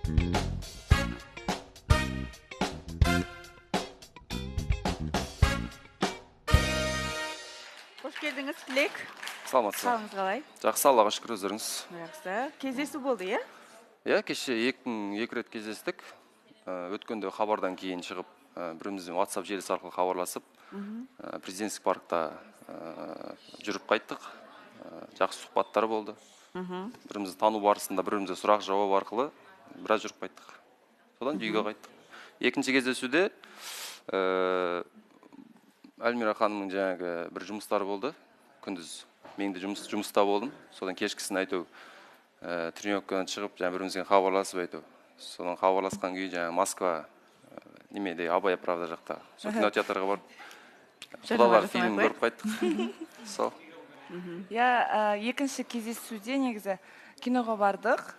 Hoş geldiniz Тілек. Саламатсыз. Қалыңыз қалай? Жақсы, Аллаға шүкір, өздеріңіз. Жақсы. Кездесу болды, иә? Иә, кеше екі рет кездестік. Өткенде хабардан кейін шығып, бірімізбен WhatsApp желісі арқылы хабарласып, президенттік паркта жүріп қайттық. Жақсы сұхбаттар болды. Бірімізді тану барысында бірімізге сұрақ жауап арқылы біраз жүріп қайттық. Содан үйге қайттық. Екінші кездесуде Әлмира ханымның жаңағы бір жұмыстары болды. Күндіз мен де жұмыста болдым. Содан кешкісін айту тренировкадан шығып, жаңа бірімізбен хабарласып айту. Содан хабарласқан күйі жаңа Москва немеде Абай правда жақта. Сол кинотеатрға барып, Құдалар фильмін көріп қайттық. Сол. Я екінші кездесуде негізі киноға бардық.